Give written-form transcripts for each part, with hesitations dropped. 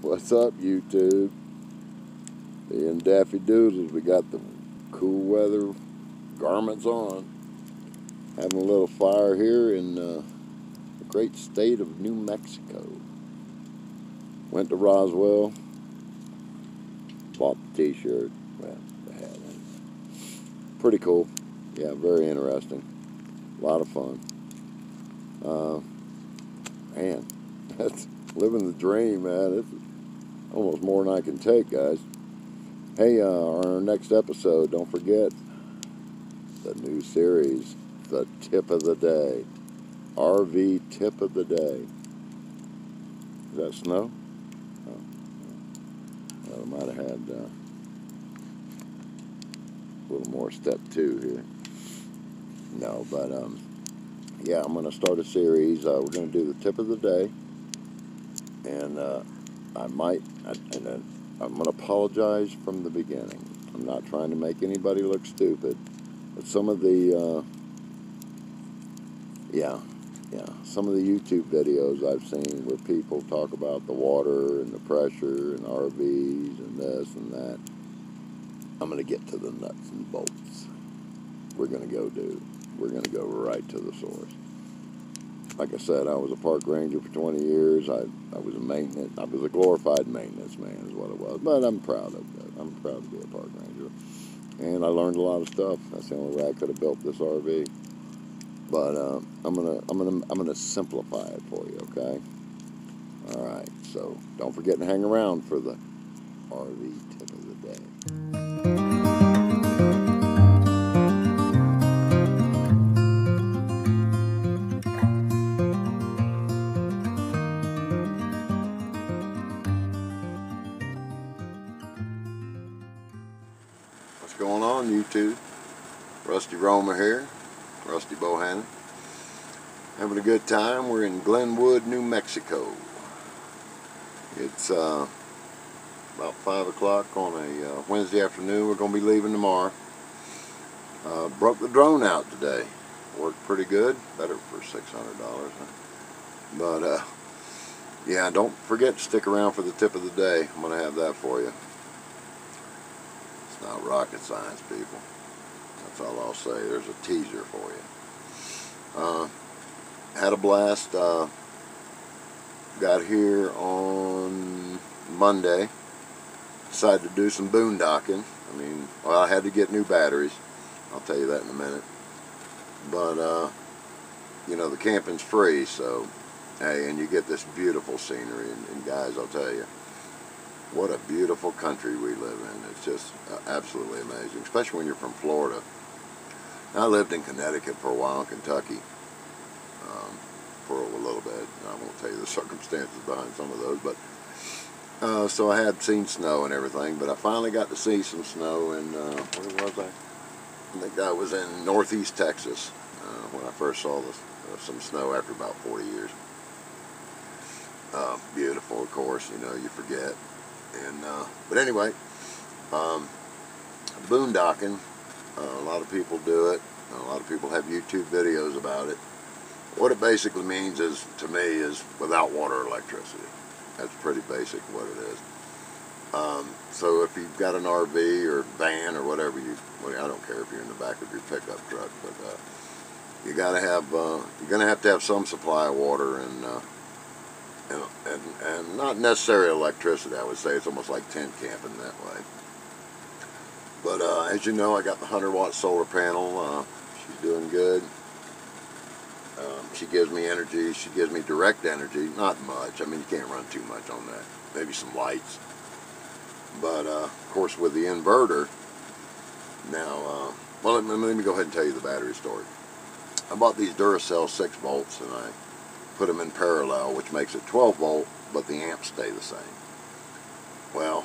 What's up, YouTube? Being Daffy Doodles, we got the cool weather garments on. Having a little fire here in the great state of New Mexico. Went to Roswell, bought the t-shirt, well, the hat. Pretty cool. Yeah, very interesting. A lot of fun. Man, that's living the dream, man. It's almost more than I can take, guys. Hey, on our next episode, don't forget the new series, the tip of the day. RV tip of the day. Is that snow? Oh, well, we might have had a little more step 2 here. No, but yeah, I'm going to start a series. We're going to do the tip of the day. And I'm going to apologize from the beginning. I'm not trying to make anybody look stupid. But some of the, some of the YouTube videos I've seen where people talk about the water and the pressure and RVs and this and that, I'm going to get to the nuts and bolts. We're going to go right to the source. Like I said, I was a park ranger for 20 years. I was a glorified maintenance man is what it was. But I'm proud of that. I'm proud to be a park ranger. And I learned a lot of stuff. That's the only way I could have built this RV. But I'm gonna simplify it for you, okay? All right. So don't forget to hang around for the RV tip of the day. What's going on, YouTube? Rusty Romer here, Rusty Bohannon. Having a good time. We're in Glenwood, New Mexico. It's about 5 o'clock on a Wednesday afternoon. We're going to be leaving tomorrow. Broke the drone out today. Worked pretty good. Better for $600. Huh? But yeah, don't forget to stick around for the tip of the day. I'm going to have that for you. It's not rocket science, people. That's all I'll say. There's a teaser for you. Had a blast. Got here on Monday. Decided to do some boondocking. I mean, well, I had to get new batteries. I'll tell you that in a minute. But, you know, the camping's free, so, hey, and you get this beautiful scenery. And guys, I'll tell you, what a beautiful country we live in. It's just absolutely amazing, especially when you're from Florida. I lived in Connecticut for a while, in Kentucky, for a little bit. I won't tell you the circumstances behind some of those, but so I had seen snow and everything, but I finally got to see some snow in, where was I? I think I was in northeast Texas when I first saw some snow after about 40 years. Beautiful, of course, you know, you forget. And but anyway, boondocking, a lot of people do it. A lot of people have YouTube videos about it. What it basically means is, to me, is without water or electricity. That's pretty basic what it is. So if you've got an RV or van or whatever, I don't care if you're in the back of your pickup truck, but you gotta have, you're gonna have to have some supply of water and not necessarily electricity. I would say it's almost like tent camping that way. But as you know, I got the 100-watt solar panel. She's doing good. She gives me energy. She gives me direct energy. Not much. I mean, you can't run too much on that. Maybe some lights. But, of course, with the inverter, now, well, let me go ahead and tell you the battery story. I bought these Duracell 6 volts, and I put them in parallel, which makes it 12 volt, but the amps stay the same. Well,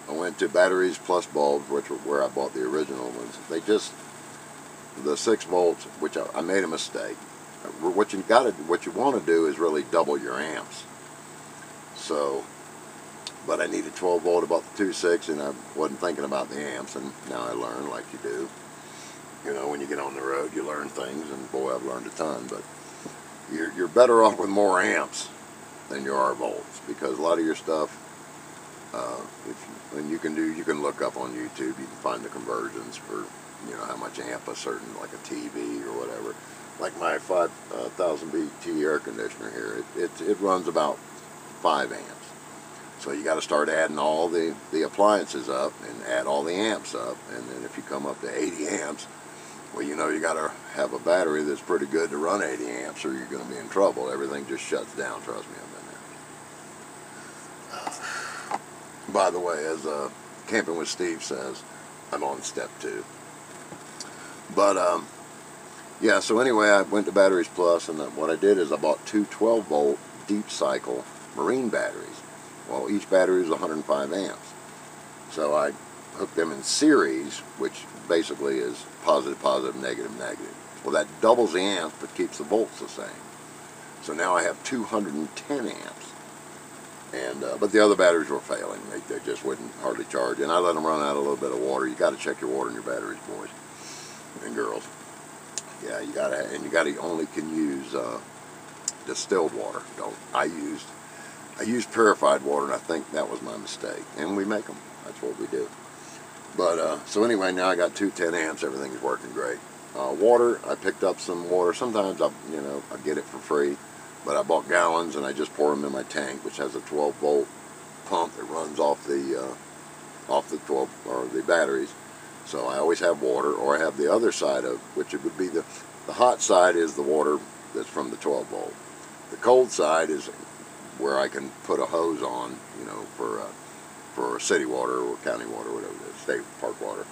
I went to batteries plus bulbs, which were where I bought the original ones. The 6 volts, which I made a mistake. What you want to do is really double your amps. So, but I needed 12 volt about the 2.6, and I wasn't thinking about the amps, and now I learn like you do. You know, when you get on the road, you learn things, and boy, I've learned a ton. But you're better off with more amps than you are volts, because a lot of your stuff And you can look up on YouTube. You can find the conversions for, you know, how much amp a certain, like a TV or whatever. Like my 5,000 BT air conditioner here, it runs about 5 amps. So you got to start adding all the appliances up and add all the amps up, and then if you come up to 80 amps, well, you know, you got to have a battery that's pretty good to run 80 amps, or you're going to be in trouble. Everything just shuts down. Trust me, I've been there. By the way, as Camping with Steve says, I'm on step 2. But yeah. So anyway, I went to Batteries Plus, and what I did is I bought 2 12-volt deep cycle marine batteries. Well, each battery is 105 amps. So I hooked them in series, which basically is positive, positive, negative, negative. Well, that doubles the amps, but keeps the volts the same. So now I have 210 amps. And but the other batteries were failing. They just wouldn't hardly charge. And I let them run out a little bit of water. You got to check your water in your batteries, boys and girls. Yeah, you got to, and you got to only can use distilled water. Don't. I used purified water, and I think that was my mistake. And we make them. That's what we do. But so anyway, now I got 210 amps. Everything's working great. Water, I picked up some water. Sometimes I get it for free, but I bought gallons and I just pour them in my tank, which has a 12-volt pump that runs off the 12 or the batteries. So I always have water, or I have the other side of which it would be the hot side is the water that's from the 12-volt. The cold side is where I can put a hose on, you know, for city water or county water, whatever it is, state park water,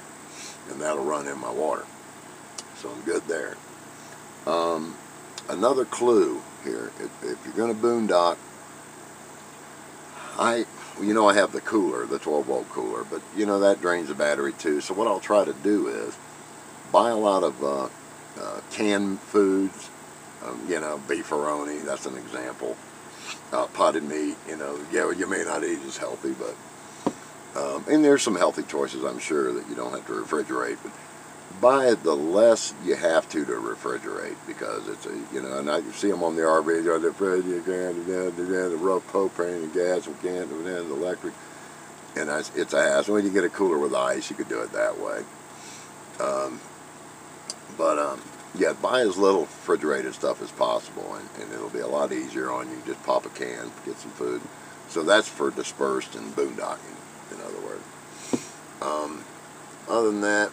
and that'll run in my water. So I'm good there. Another clue here: if you're going to boondock, I have the cooler, the 12-volt cooler, but you know that drains the battery too. So what I'll try to do is buy a lot of canned foods, you know, beefaroni. That's an example. Potted meat, you know, yeah, you may not eat as healthy, but and there's some healthy choices, I'm sure, that you don't have to refrigerate, but buy the less you have to refrigerate, because it's and I see them on the RV, the refrigerator, the rough propane and gas and can, and the electric, and it's a hassle. When you get a cooler with ice, you could do it that way. Yeah, buy as little refrigerated stuff as possible, and it'll be a lot easier on you. Just pop a can, get some food. So that's for dispersed and boondocking, in other words. Other than that,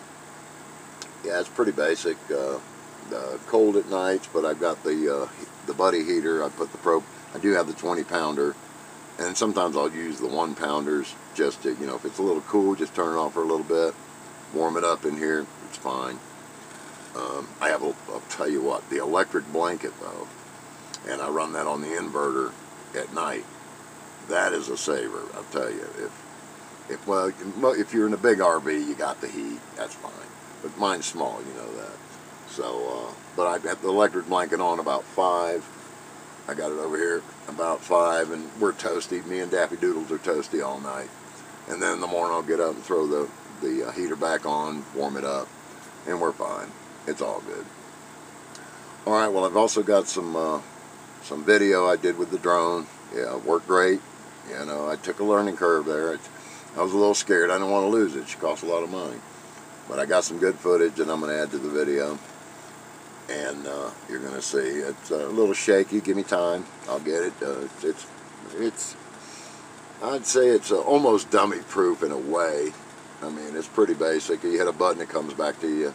yeah, it's pretty basic. Cold at nights, but I've got the buddy heater. I do have the 20-pounder, and sometimes I'll use the 1-pounders just to, if it's a little cool, just turn it on for a little bit, warm it up in here. It's fine. I'll tell you what, the electric blanket though, and I run that on the inverter at night. That is a saver, I'll tell you. If you're in a big RV, you got the heat, that's fine. But mine's small, you know that. So, but I have the electric blanket on about 5. I got it over here about 5, and we're toasty. Me and Daffy Doodles are toasty all night. And then in the morning I'll get up and throw the heater back on, warm it up, and we're fine. It's all good. All right. Well, I've also got some video I did with the drone. Yeah, it worked great. I took a learning curve there. I was a little scared. I didn't want to lose it. She cost a lot of money, but I got some good footage, and I'm going to add to the video. And you're going to see it's a little shaky. Give me time. I'll get it. I'd say it's almost dummy-proof in a way. I mean, it's pretty basic. You hit a button, it comes back to you.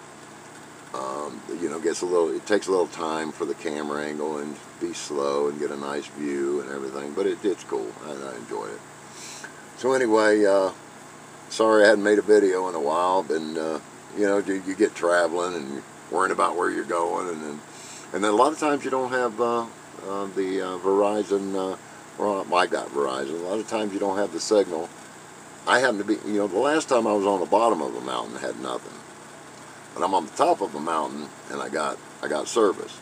It takes a little time for the camera angle and be slow and get a nice view and everything, but it's cool. I enjoy it. So anyway, sorry I hadn't made a video in a while, and you get traveling and you're worrying about where you're going, and then a lot of times you don't have the Verizon. I got Verizon. A lot of times you don't have the signal. I happen to be, the last time I was on the bottom of a mountain, I had nothing. But I'm on the top of a mountain, and I got service.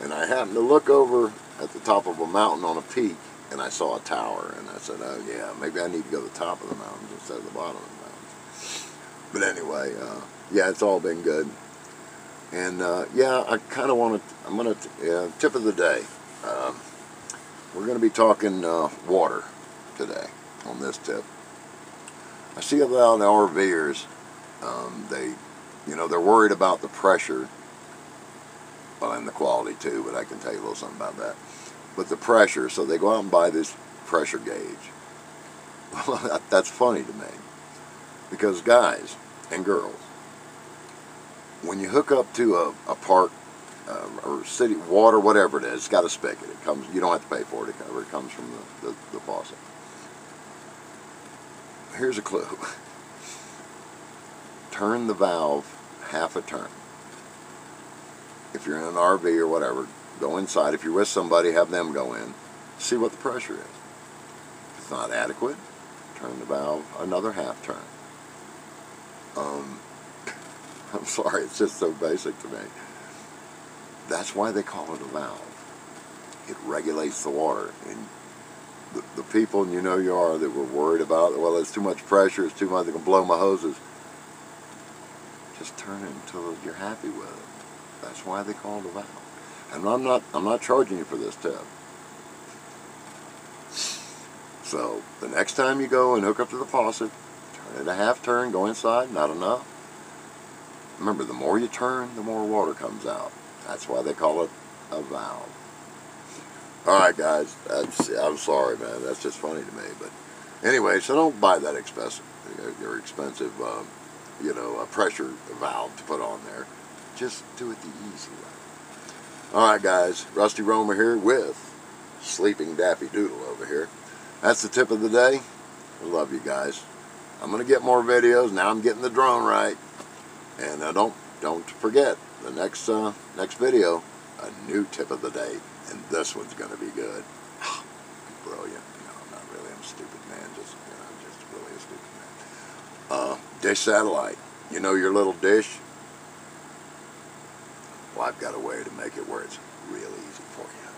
And I happened to look over at the top of a mountain on a peak, and I saw a tower. And I said, oh yeah, maybe I need to go to the top of the mountains instead of the bottom of the mountains. But anyway, yeah, it's all been good. And yeah, I kind of want to, tip of the day. We're going to be talking water today on this tip. I see a lot of RVers, they're worried about the pressure, well, and the quality too, but I can tell you a little something about that. But the pressure, so they go out and buy this pressure gauge. Well, that's funny to me, because guys and girls, when you hook up to a park or city water, whatever it is, it's got a spigot. It comes. You don't have to pay for it. It comes from the faucet. Here's a clue. Turn the valve half a turn. If you're in an RV or whatever, go inside. If you're with somebody, have them go in. See what the pressure is. If it's not adequate, turn the valve another half turn. I'm sorry, it's just so basic to me. That's why they call it a valve. It regulates the water. And the people, and you know you are, that were worried about, well, it's too much pressure, it's too much, they can blow my hoses. Just turn it until you're happy with it. That's why they call it a valve. And I'm not charging you for this tip. So the next time you go and hook up to the faucet, turn it a half turn, go inside, not enough. Remember, the more you turn, the more water comes out. That's why they call it a valve. Alright guys, I'm sorry man, that's just funny to me. But anyway, so don't buy that expensive, your expensive, a pressure valve to put on there. Just do it the easy way. Alright guys, Rusty Roamer here with Sleeping Daffy Doodle over here. That's the tip of the day. I love you guys. I'm going to get more videos. Now I'm getting the drone right. And don't forget, the next video, a new tip of the day. And this one's going to be good. Brilliant. No, I'm not really. I'm a stupid man. Just really a stupid man. Dish Satellite. You know your little dish? Well, I've got a way to make it where it's real easy for you.